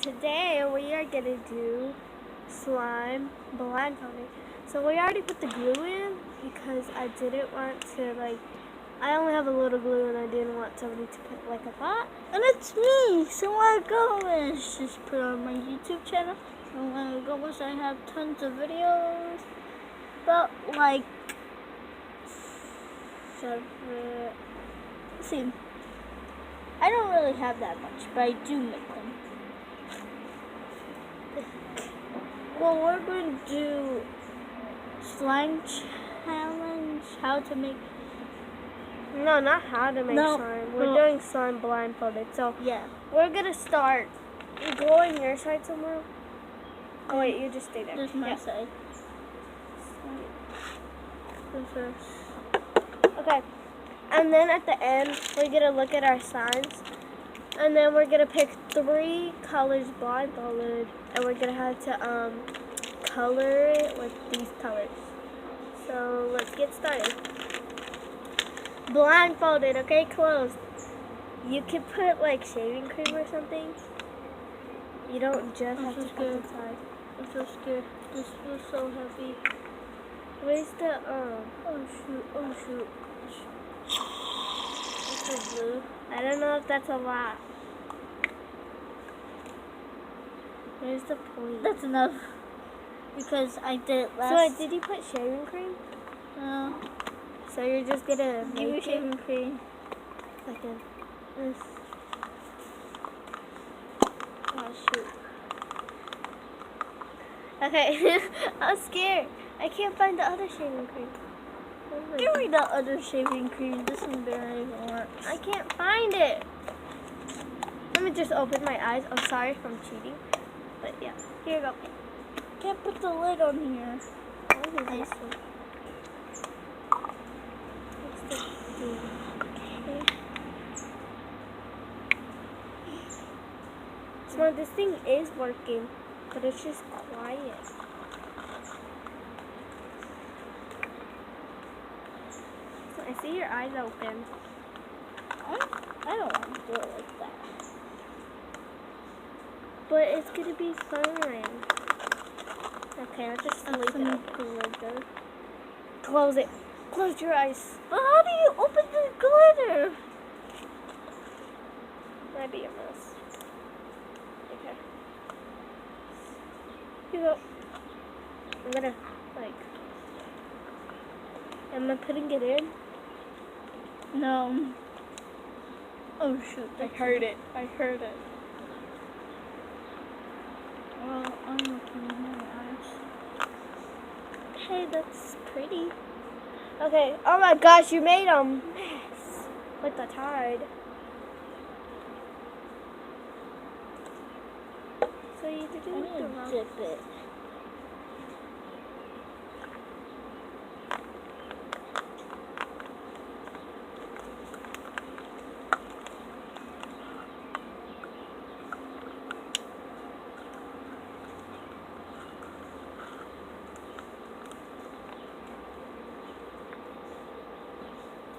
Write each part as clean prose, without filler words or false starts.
today we are gonna do slime blindfolded. So we already put the glue in because I didn't want to I only have a little glue and I didn't want somebody to put like a pot. And it's me, so I go and just put on my YouTube channel. And when I go, I have tons of videos, but like see, I don't really have that much, but I do make them. Well, we're going to do slime challenge. How to make? No, not how to make slime. We're doing slime blindfolded. So yeah, we're gonna start. You go on your side somewhere. Oh wait, you just stay there. This is my side. Okay, and then at the end we're gonna look at our signs, and then we're gonna pick 3 colors blindfolded, and we're gonna have to color it with these colors. So let's get started. Blindfolded, okay, closed. You can put like shaving cream or something. You don't just have to put it inside. I'm so scared. This feels so heavy. Where's the Oh shoot. This is blue. I don't know if that's a lot. Where's the point? That's enough. Because I did it last. So wait, did you put shaving cream? No. So you're just gonna Give me make shaving it cream. like this. Oh shoot. Okay, I'm scared. I can't find the other shaving cream. Give me the other shaving cream. This one barely even works. I can't find it. Let me just open my eyes. I'm sorry if I'm cheating. But yeah, here you go. Can't put the lid on here. Nice. So this thing is working, but it's just quiet. So I see your eyes open. I don't want to do it like that. But it's gonna be fine. Okay, I'll just leave it open. Close it. Close your eyes. But how do you open the glitter? Might be a mess. Okay. Here you go. Am I putting it in? No. Oh shoot. I heard it. Well, I'm looking in my eyes. Hey, that's pretty. Okay. Oh my gosh, you made a mess with the tide. So you did it with the wrong. Dip it.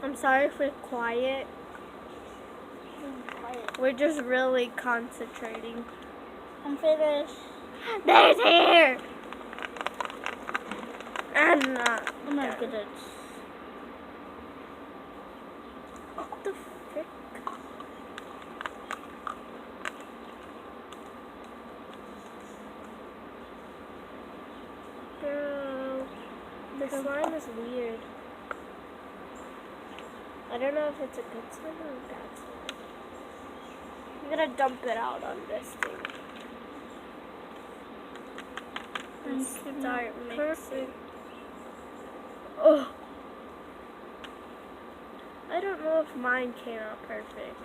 I'm sorry for quiet. We're just really concentrating. I'm finished. There's hair! I'm not. Oh my goodness. What the frick? Girl, the slime is weird. I don't know if it's a good slime or a bad slime. I'm gonna dump it out on this thing. And start mixing. Oh! I don't know if mine came out perfect.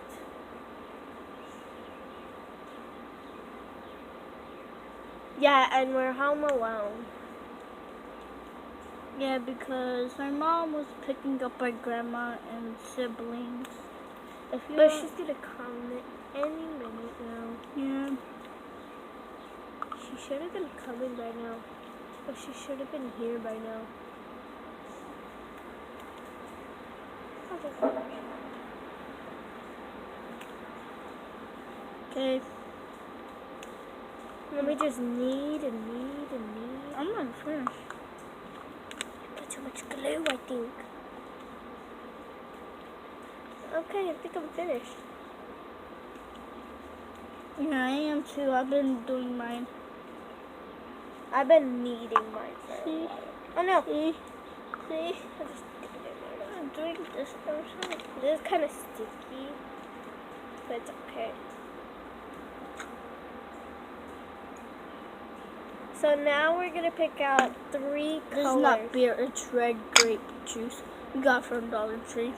Yeah, and we're home alone. Yeah, because my mom was picking up my grandma and siblings. But she's gonna come any minute now. Yeah. She should have been coming by now. Or she should have been here by now. Okay. Let me just knead and knead and knead. I'm not finished. Put too much glue, I think. Okay, I think I'm finished. Yeah, I am too. I've been doing mine. I've been kneading mine for a See? while. Oh no. See? I just dipped it in there. I'm doing this outside. This is kind of sticky, but it's okay. So now we're gonna pick out 3 This colors. is not beer, it's red grape juice. We got from Dollar Tree.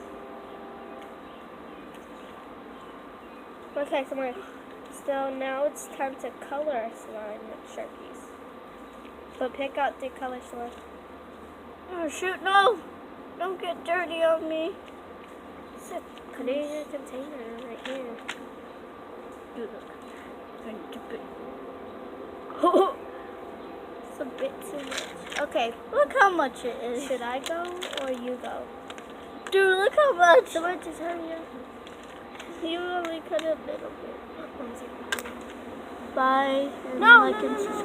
Okay, so now it's time to color our slime with Sharpies. So pick out 3 color slime. Oh shoot, no! Don't get dirty on me. Put it in your container right here. Dude, look. I need to put. It's a bit too much. Okay, Look how much it is. should I go or you go? Dude, look how much. Someone just hurry up. You only cut a little bit. Bye. And No, like no, and no, no. subscribe.